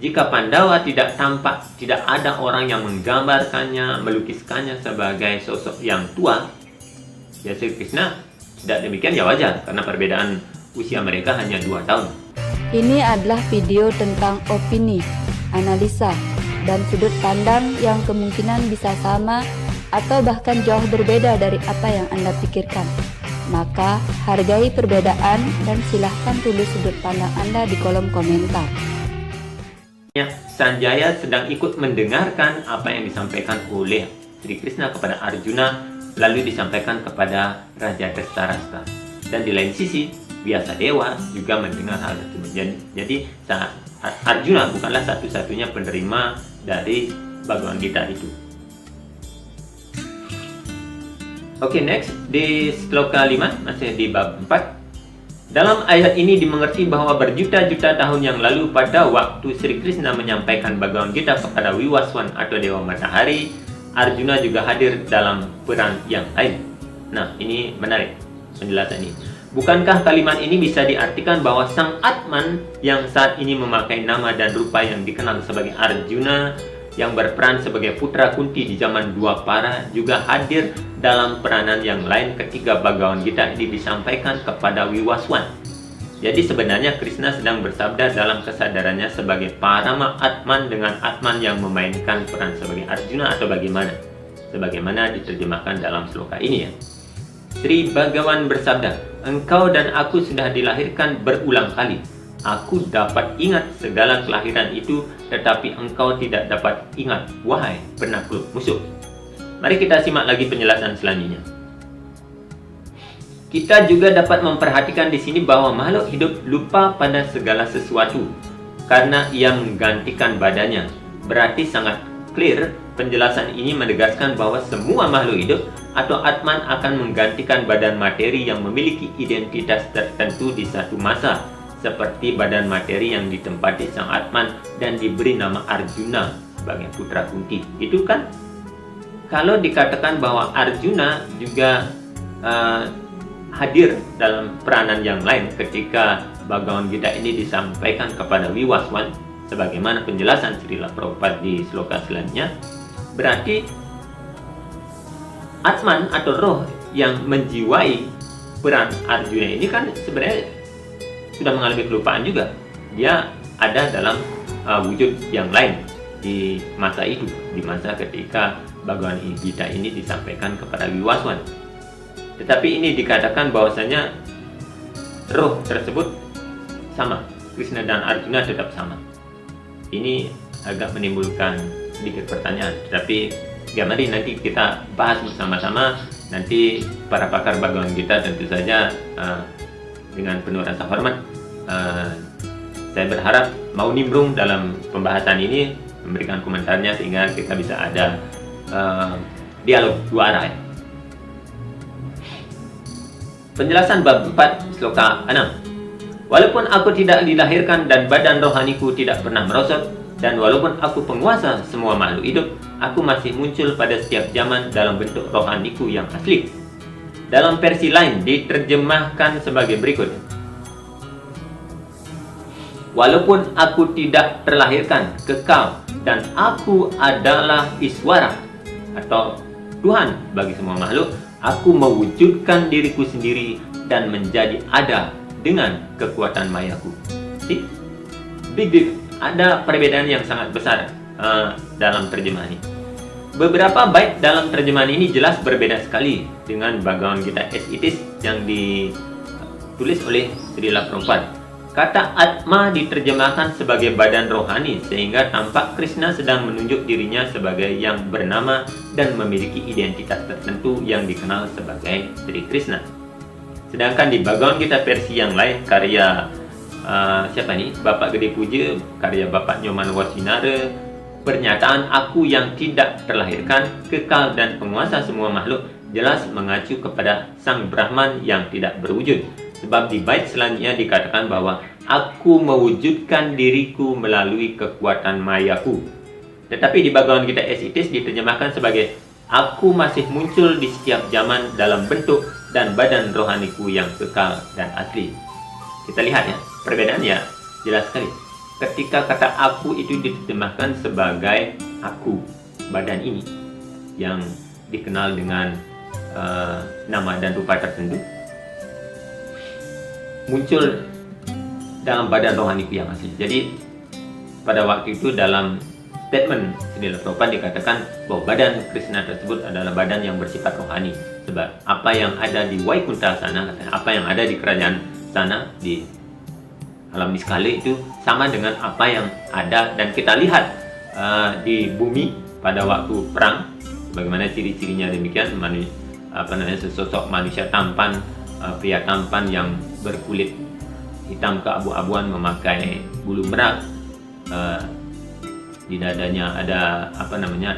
Jika Pandawa tidak tampak, tidak ada orang yang menggambarkannya, melukiskannya sebagai sosok yang tua, ya Sri Krishna tidak demikian ya wajar, karena perbedaan usia mereka hanya 2 tahun. Ini adalah video tentang opini, analisa, dan sudut pandang yang kemungkinan bisa sama atau bahkan jauh berbeda dari apa yang Anda pikirkan. Maka hargai perbedaan dan silahkan tulis sudut pandang Anda di kolom komentar. Sanjaya sedang ikut mendengarkan apa yang disampaikan oleh Sri Krishna kepada Arjuna, lalu disampaikan kepada Raja Dhritarashtra. Dan di lain sisi, Vyasadeva juga mendengar hal tersebut. Jadi Arjuna bukanlah satu-satunya penerima dari Bhagavad Gita itu. Oke, next di sloka 5, masih di bab 4. Dalam ayat ini dimengerti bahwa berjuta-juta tahun yang lalu pada waktu Sri Krishna menyampaikan Bhagavad Gita kepada Vivaswan atau Dewa Matahari, Arjuna juga hadir dalam peran yang lain. Nah, ini menarik penjelasan ini. Bukankah kalimat ini bisa diartikan bahwa Sang Atman yang saat ini memakai nama dan rupa yang dikenal sebagai Arjuna, yang berperan sebagai putra Kunti di zaman Dwapara, juga hadir dalam peranan yang lain ketika Bhagavad Gita ini disampaikan kepada Vivaswan. Jadi sebenarnya Krishna sedang bersabda dalam kesadarannya sebagai Parama Atman dengan Atman yang memainkan peran sebagai Arjuna, atau bagaimana? Sebagaimana diterjemahkan dalam sloka ini ya. Sri Bhagavan bersabda, "Engkau dan aku sudah dilahirkan berulang kali. Aku dapat ingat segala kelahiran itu, tetapi engkau tidak dapat ingat, wahai penakluk musuh." Mari kita simak lagi penjelasan selanjutnya. Kita juga dapat memperhatikan di sini bahwa makhluk hidup lupa pada segala sesuatu karena ia menggantikan badannya. Berarti sangat clear, penjelasan ini menegaskan bahwa semua makhluk hidup atau Atman akan menggantikan badan materi yang memiliki identitas tertentu di satu masa, seperti badan materi yang ditempati Sang Atman dan diberi nama Arjuna sebagai putra Kunti. Itu kan kalau dikatakan bahwa Arjuna juga hadir dalam peranan yang lain ketika Bhagavad Gita ini disampaikan kepada Vivaswan, sebagaimana penjelasan Srila Prabhupada di sloka selanjutnya, berarti Atman atau roh yang menjiwai peran Arjuna ini kan sebenarnya sudah mengalami kelupaan juga. Dia ada dalam wujud yang lain di masa itu, di masa ketika Bhagavad Gita ini disampaikan kepada Vivaswan. Tetapi ini dikatakan bahwasanya roh tersebut sama, Krishna dan Arjuna tetap sama. Ini agak menimbulkan sedikit pertanyaan, tetapi ya mari nanti kita bahas bersama-sama. Nanti para pakar Bhagavad Gita tentu saja dengan penuh rasa hormat, saya berharap mau nimbrung dalam pembahasan ini, memberikan komentarnya sehingga kita bisa ada dialog dua arah ya. Penjelasan bab 4 sloka 6. Walaupun aku tidak dilahirkan dan badan rohaniku tidak pernah merosot, dan walaupun aku penguasa semua makhluk hidup, aku masih muncul pada setiap zaman dalam bentuk rohaniku yang asli. Dalam versi lain diterjemahkan sebagai berikut. Walaupun aku tidak terlahirkan, kekal, dan aku adalah Iswara atau Tuhan bagi semua makhluk, aku mewujudkan diriku sendiri dan menjadi ada dengan kekuatan mayaku. Big. Ada perbedaan yang sangat besar dalam terjemahan ini. Beberapa bait dalam terjemahan ini jelas berbeda sekali dengan Bhagavad Gita as it is yang ditulis oleh Srila Prabhupada. Kata Atma diterjemahkan sebagai badan rohani, sehingga tampak Krishna sedang menunjuk dirinya sebagai yang bernama dan memiliki identitas tertentu yang dikenal sebagai Sri Krishna. Sedangkan di Bhagavad Gita versi yang lain, karya siapa nih? Bapak Gede Puja, karya Bapak Nyoman Wasinara, pernyataan aku yang tidak terlahirkan, kekal dan penguasa semua makhluk jelas mengacu kepada Sang Brahman yang tidak berwujud. Sebab di bait selanjutnya dikatakan bahwa aku mewujudkan diriku melalui kekuatan mayaku. Tetapi di Bhagavad Gita as it is diterjemahkan sebagai aku masih muncul di setiap zaman dalam bentuk dan badan rohaniku yang kekal dan asli. Kita lihat ya, perbedaannya jelas sekali. ketika kata aku itu diterjemahkan sebagai aku, badan ini yang dikenal dengan nama dan rupa tertentu, muncul dalam badan rohaniku yang asli. Jadi pada waktu itu dalam statement Srila Prabhupada dikatakan bahwa badan Krishna tersebut adalah badan yang bersifat rohani. Sebab apa yang ada di Waikunta sana, apa yang ada di kerajaan sana, di alam niskala itu sama dengan apa yang ada dan kita lihat di bumi pada waktu perang. Bagaimana ciri-cirinya demikian, sesosok manusia tampan, pria tampan yang berkulit hitam keabu-abuan memakai bulu merak, di dadanya ada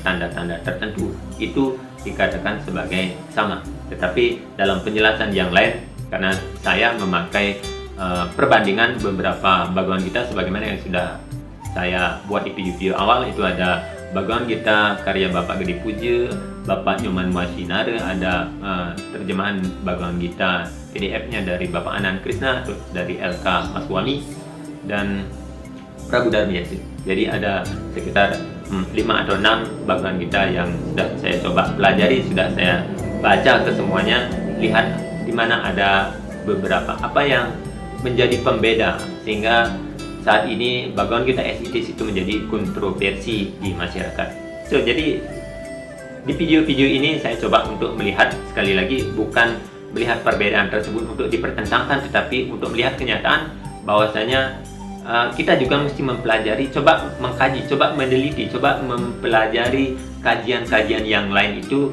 tanda-tanda tertentu, itu dikatakan sebagai sama. Tetapi dalam penjelasan yang lain, karena saya memakai perbandingan beberapa Bhagavad Gita sebagaimana yang sudah saya buat di video awal, itu ada Bhagavad Gita karya Bapak Gede Puja, Bapak Nyoman Wasinara, ada terjemahan Bhagavad Gita PDF-nya dari Bapak Anand Krishna, dari LK Maswami, dan Prabu Darmiyasi. Jadi ada sekitar 5 atau 6 Bhagavad Gita yang sudah saya coba pelajari, sudah saya baca ke semuanya, lihat di mana ada beberapa apa yang menjadi pembeda sehingga saat ini Bhagavad Gita as it is itu menjadi kontroversi di masyarakat. Jadi di video-video ini saya coba untuk melihat, sekali lagi, bukan melihat perbedaan tersebut untuk dipertentangkan, tetapi untuk melihat kenyataan bahwasanya kita juga mesti mempelajari, coba mengkaji, coba meneliti, coba mempelajari kajian-kajian yang lain itu.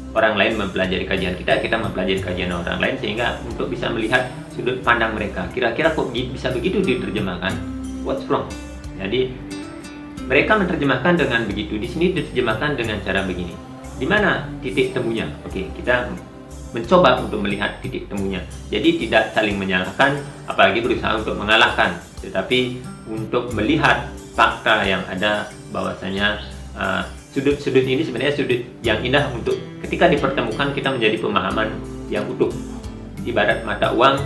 Orang lain mempelajari kajian kita, kita mempelajari kajian orang lain, sehingga untuk bisa melihat sudut pandang mereka. Kira-kira kok bisa begitu diterjemahkan? What's wrong? Jadi mereka menerjemahkan dengan begitu, di sini diterjemahkan dengan cara begini. Di mana titik temunya? Oke, kita mencoba untuk melihat titik temunya. Jadi tidak saling menyalahkan, apalagi berusaha untuk mengalahkan, tetapi untuk melihat fakta yang ada bahwasanya sudut-sudut ini sebenarnya sudut yang indah untuk ketika dipertemukan kita menjadi pemahaman yang utuh. Ibarat mata uang,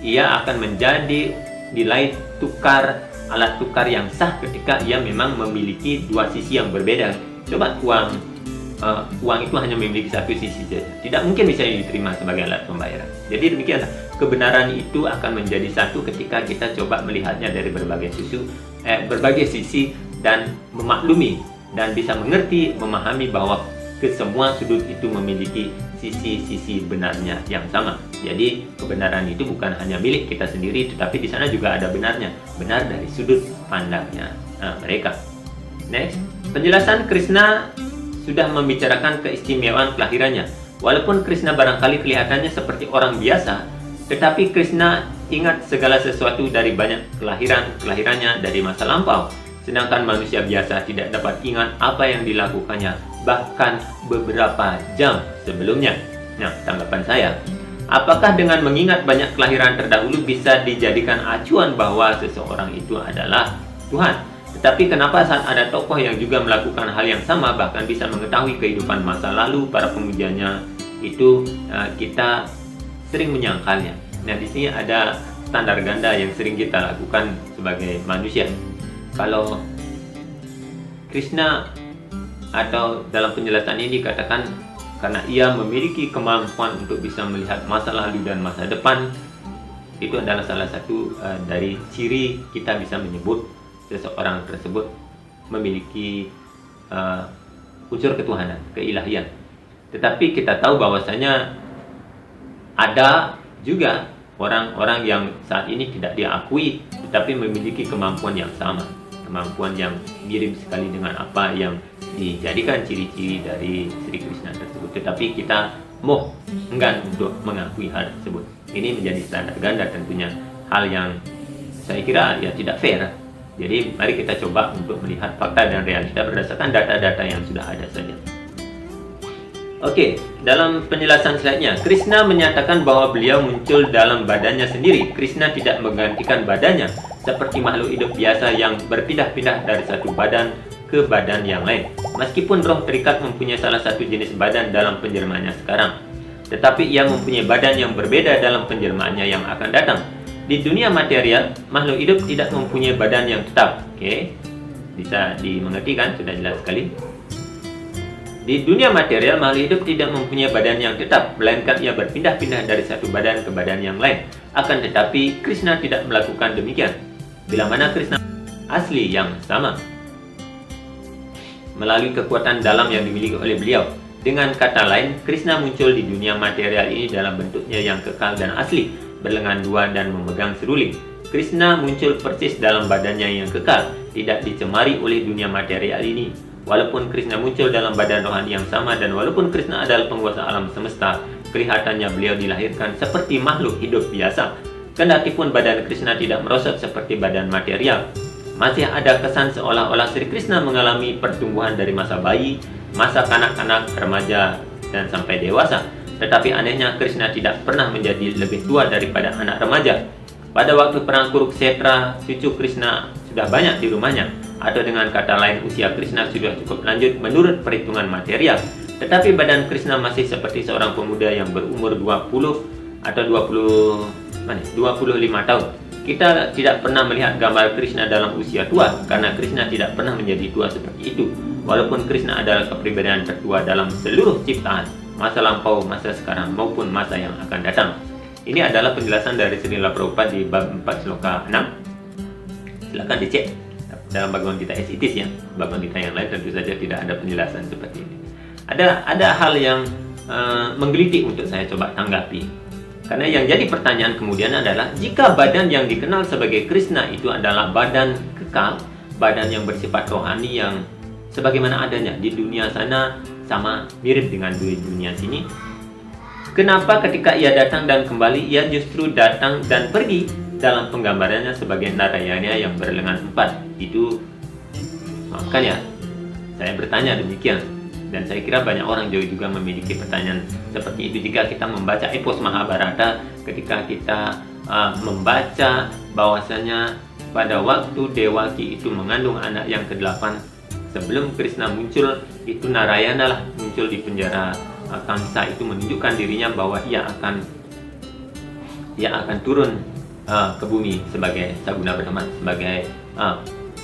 ia akan menjadi nilai tukar, alat tukar yang sah ketika ia memang memiliki dua sisi yang berbeda. Coba uang itu hanya memiliki satu sisi saja, tidak mungkin bisa diterima sebagai alat pembayaran. Jadi demikianlah, kebenaran itu akan menjadi satu ketika kita coba melihatnya dari berbagai sisi dan memaklumi dan bisa mengerti, memahami bahwa kesemua sudut itu memiliki sisi-sisi benarnya yang sama. Jadi kebenaran itu bukan hanya milik kita sendiri, tetapi di sana juga ada benarnya, benar dari sudut pandangnya mereka. Next, penjelasan Krishna sudah membicarakan keistimewaan kelahirannya. Walaupun Krishna barangkali kelihatannya seperti orang biasa, tetapi Krishna ingat segala sesuatu dari banyak kelahirannya dari masa lampau. Sedangkan manusia biasa tidak dapat ingat apa yang dilakukannya bahkan beberapa jam sebelumnya. Nah, tanggapan saya, apakah dengan mengingat banyak kelahiran terdahulu bisa dijadikan acuan bahwa seseorang itu adalah Tuhan? Tetapi kenapa saat ada tokoh yang juga melakukan hal yang sama, bahkan bisa mengetahui kehidupan masa lalu para pemujanya itu, kita sering menyangkalnya. Nah, di sini ada standar ganda yang sering kita lakukan sebagai manusia. Kalau Krishna atau dalam penjelasan ini dikatakan karena ia memiliki kemampuan untuk bisa melihat masa lalu dan masa depan, itu adalah salah satu dari ciri kita bisa menyebut seseorang tersebut memiliki unsur ketuhanan, keilahian. Tetapi kita tahu bahwasanya ada juga orang-orang yang saat ini tidak diakui tetapi memiliki kemampuan yang sama, kemampuan yang mirip sekali dengan apa yang dijadikan ciri-ciri dari Sri Krishna tersebut, tetapi kita enggan untuk mengakui hal tersebut. Ini menjadi standar ganda tentunya, hal yang saya kira ya tidak fair. Jadi mari kita coba untuk melihat fakta dan realita berdasarkan data-data yang sudah ada saja. Oke, dalam penjelasan selanjutnya, Krishna menyatakan bahwa beliau muncul dalam badannya sendiri. Krishna tidak menggantikan badannya seperti makhluk hidup biasa yang berpindah-pindah dari satu badan ke badan yang lain. Meskipun roh terikat mempunyai salah satu jenis badan dalam penjelmaannya sekarang, tetapi ia mempunyai badan yang berbeda dalam penjelmaannya yang akan datang. Di dunia material, makhluk hidup tidak mempunyai badan yang tetap. Oke, bisa dimengerti kan? Sudah jelas sekali. Di dunia material, makhluk hidup tidak mempunyai badan yang tetap, melainkan ia berpindah-pindah dari satu badan ke badan yang lain. Akan tetapi, Krishna tidak melakukan demikian. Bila mana Krishna asli yang sama, melalui kekuatan dalam yang dimiliki oleh beliau. Dengan kata lain, Krishna muncul di dunia material ini dalam bentuknya yang kekal dan asli, berlengan dua dan memegang seruling. Krishna muncul persis dalam badannya yang kekal, tidak dicemari oleh dunia material ini. Walaupun Krishna muncul dalam badan rohani yang sama dan walaupun Krishna adalah penguasa alam semesta, kelihatannya beliau dilahirkan seperti makhluk hidup biasa. Kendatipun badan Krishna tidak merosot seperti badan material, masih ada kesan seolah-olah Sri Krishna mengalami pertumbuhan dari masa bayi, masa kanak-kanak, remaja, dan sampai dewasa. Tetapi anehnya Krishna tidak pernah menjadi lebih tua daripada anak remaja. Pada waktu perang Kurukshetra, cucu Krishna sudah banyak di rumahnya, atau dengan kata lain usia Krishna sudah cukup lanjut menurut perhitungan material. Tetapi badan Krishna masih seperti seorang pemuda yang berumur 20 atau 25 tahun. Kita tidak pernah melihat gambar Krishna dalam usia tua karena Krishna tidak pernah menjadi tua seperti itu. Walaupun Krishna adalah kepribadian tertua dalam seluruh ciptaan, masa lampau, masa sekarang maupun masa yang akan datang. Ini adalah penjelasan dari Srila Prabhupada di bab 4 sloka 6. Silakan dicek dalam Bhagavad Gita as it is ya. Bhagavad Gita yang lain tentu saja tidak ada penjelasan seperti ini. Ada hal yang menggelitik untuk saya coba tanggapi. Karena yang jadi pertanyaan kemudian adalah, jika badan yang dikenal sebagai Krishna itu adalah badan kekal, badan yang bersifat rohani yang sebagaimana adanya di dunia sana sama mirip dengan di dunia sini, kenapa ketika ia datang dan kembali, ia justru datang dan pergi dalam penggambarannya sebagai Narayana yang berlengan 4? Itu makanya saya bertanya demikian. Dan saya kira banyak orang juga memiliki pertanyaan seperti itu. Jika kita membaca epos Mahabharata, ketika kita membaca bahwasanya pada waktu Dewaki itu mengandung anak yang ke-8, sebelum Krishna muncul, itu Narayana lah muncul di penjara Kamsa. Itu menunjukkan dirinya bahwa ia akan turun ke bumi sebagai Saguna Brahman, sebagai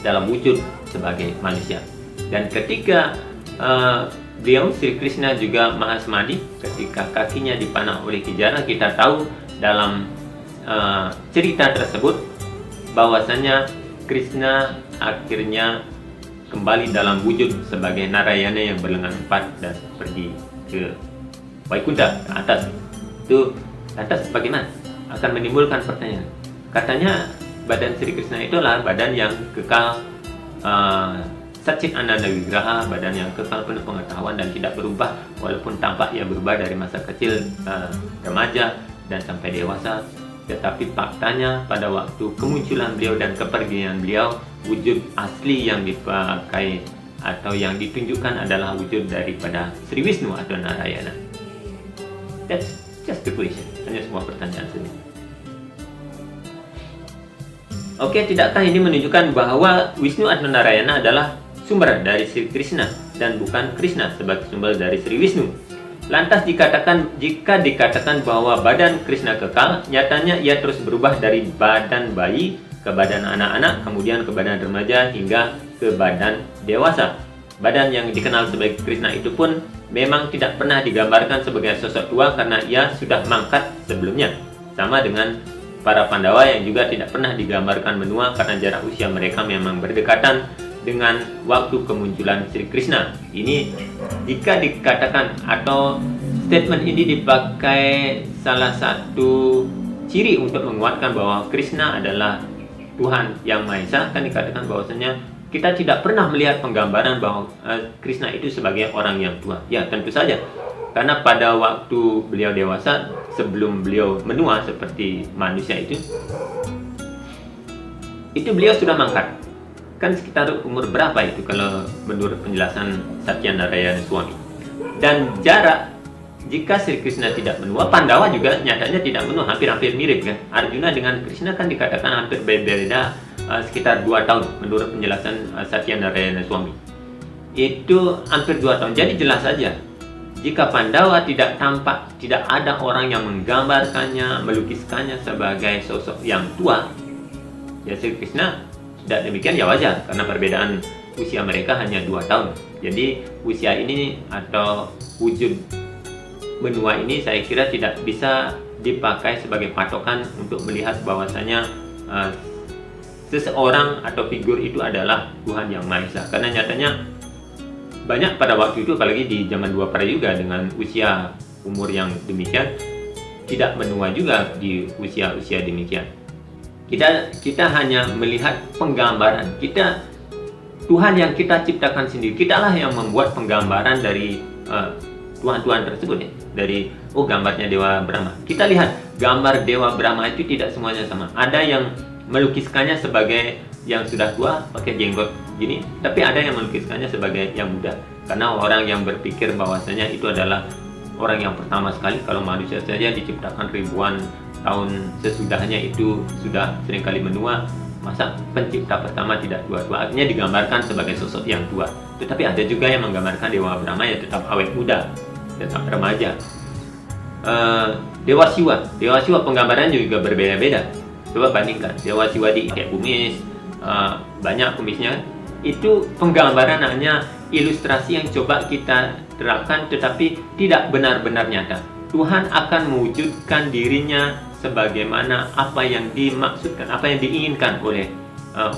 dalam wujud sebagai manusia. Dan ketika beliau Sri Krishna juga Mahasamadi, ketika kakinya dipanah oleh Kijana, kita tahu dalam cerita tersebut bahwasanya Krishna akhirnya kembali dalam wujud sebagai Narayana yang berlengan 4 dan pergi ke Vaikunta, ke atas. Itu lantas bagaimana? Akan menimbulkan pertanyaan. Katanya badan Sri Krishna itulah badan yang kekal, Satchit Ananda Wigraha, badan yang kekal penuh pengetahuan dan tidak berubah, walaupun tampak ia berubah dari masa kecil, remaja dan sampai dewasa. Tetapi faktanya pada waktu kemunculan beliau dan kepergian beliau, wujud asli yang dipakai atau yang ditunjukkan adalah wujud daripada Sri Wisnu atau Narayana. That's just the question. Hanya sebuah pertanyaan saja. Oke, tidakkah ini menunjukkan bahwa Wisnu atau Narayana adalah sumber dari Sri Krishna dan bukan Krishna sebagai sumber dari Sri Wisnu? Lantas jika dikatakan bahwa badan Krishna kekal, nyatanya ia terus berubah dari badan bayi ke badan anak-anak, kemudian ke badan remaja hingga ke badan dewasa. Badan yang dikenal sebagai Krishna itu pun memang tidak pernah digambarkan sebagai sosok tua karena ia sudah mangkat sebelumnya. Sama dengan para Pandawa yang juga tidak pernah digambarkan menua karena jarak usia mereka memang berdekatan dengan waktu kemunculan Sri Krishna. Ini jika dikatakan atau statement ini dipakai salah satu ciri untuk menguatkan bahwa Krishna adalah Tuhan yang Maha Esa, kan dikatakan bahwasanya kita tidak pernah melihat penggambaran bahwa Krishna itu sebagai orang yang tua. Ya, tentu saja. Karena pada waktu beliau dewasa, sebelum beliau menua seperti manusia itu beliau sudah mangkat. Kan sekitar umur berapa itu kalau menurut penjelasan Satya Narayana Swami. Dan jarak, jika Sri Krishna tidak menua, Pandawa juga nyatanya tidak menua, hampir-hampir mirip kan. Arjuna dengan Krishna kan dikatakan hampir berbeda sekitar 2 tahun menurut penjelasan Satya Narayana Swami. Itu hampir 2 tahun. Jadi jelas saja Jika Pandawa tidak tampak, tidak ada orang yang menggambarkannya, melukiskannya sebagai sosok yang tua, ya Sri Krishna tidak demikian ya wajar, karena perbedaan usia mereka hanya 2 tahun. Jadi usia ini atau wujud benua ini saya kira tidak bisa dipakai sebagai patokan untuk melihat bahwasanya seseorang atau figur itu adalah Tuhan Yang Maha Esa. Karena nyatanya banyak pada waktu itu, apalagi di zaman Dwapara juga, dengan usia umur yang demikian tidak menua juga di usia-usia demikian. Kita hanya melihat penggambaran. Tuhan yang kita ciptakan sendiri, kitalah yang membuat penggambaran dari Tuhan-Tuhan tersebut ya. Dari gambarnya Dewa Brahma. Kita lihat gambar Dewa Brahma itu tidak semuanya sama. Ada yang melukiskannya sebagai yang sudah tua pakai jenggot gini, tapi ada yang melukiskannya sebagai yang muda. Karena orang yang berpikir bahwasanya itu adalah orang yang pertama sekali, kalau manusia saja diciptakan ribuan tahun sesudahnya itu sudah seringkali menua, masa pencipta pertama tidak tua-tua? Akhirnya digambarkan sebagai sosok yang tua. Tetapi ada juga yang menggambarkan Dewa Brahma yang tetap awet muda, tetap remaja. Dewa Siwa penggambarannya juga berbeda-beda. Coba bandingkan Dewa Siwa di kayak kumis, banyak kumisnya. Itu penggambaran hanya ilustrasi yang coba kita terapkan, tetapi tidak benar-benar nyata. Tuhan akan mewujudkan dirinya sebagaimana apa yang dimaksudkan, apa yang diinginkan oleh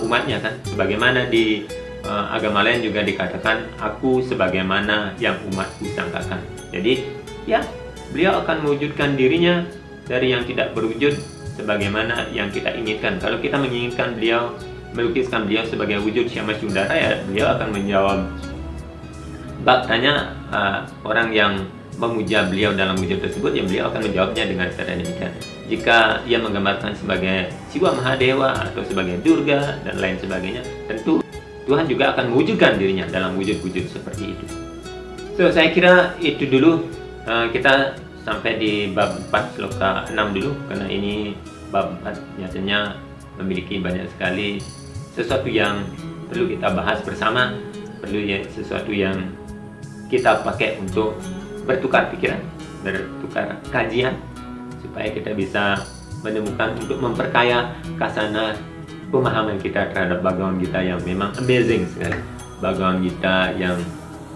umatnya kan. Sebagaimana di agama lain juga dikatakan, aku sebagaimana yang umatku sangkakan. Jadi ya, beliau akan mewujudkan dirinya dari yang tidak berwujud sebagaimana yang kita inginkan. Kalau kita menginginkan beliau, melukiskan beliau sebagai wujud Syama Sundara, ya beliau akan menjawab baktanya orang yang memuja beliau dalam wujud tersebut, ya beliau akan menjawabnya dengan cara demikian. Jika ia menggambarkan sebagai Siwa Mahadewa atau sebagai Durga dan lain sebagainya, tentu Tuhan juga akan mewujudkan dirinya dalam wujud-wujud seperti itu. So, saya kira itu dulu, kita sampai di bab 4 sloka 6 dulu, karena ini bab 4 nyatanya memiliki banyak sekali sesuatu yang perlu kita bahas bersama, perlu ya sesuatu yang kita pakai untuk bertukar pikiran, bertukar kajian, supaya kita bisa menemukan untuk memperkaya kasana pemahaman kita terhadap Bhagawan Gita yang memang amazing sekali. Bhagawan Gita yang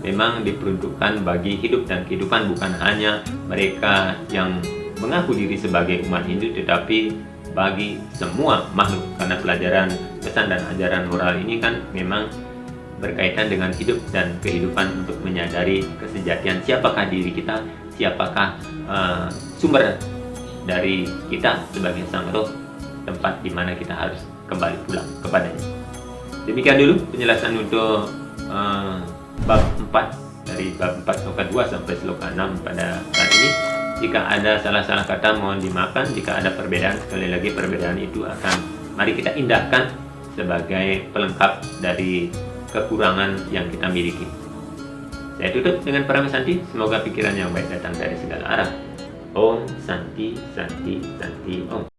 memang diperuntukkan bagi hidup dan kehidupan, bukan hanya mereka yang mengaku diri sebagai umat Hindu, tetapi bagi semua makhluk, karena pelajaran pesan dan ajaran moral ini kan memang berkaitan dengan hidup dan kehidupan, untuk menyadari kesejatian siapakah diri kita, siapakah sumber dari kita sebagai sang roh, tempat di mana kita harus kembali pulang kepadanya. Demikian dulu penjelasan untuk bab 4, dari bab 4 sloka 2 sampai sloka 6 pada saat ini. Jika ada salah-salah kata mohon dimaafkan. Jika ada perbedaan, sekali lagi perbedaan itu akan mari kita indahkan sebagai pelengkap dari kekurangan yang kita miliki. Saya tutup dengan Parama Santi. Semoga pikiran yang baik datang dari segala arah. Om Santi Santi Santi Om.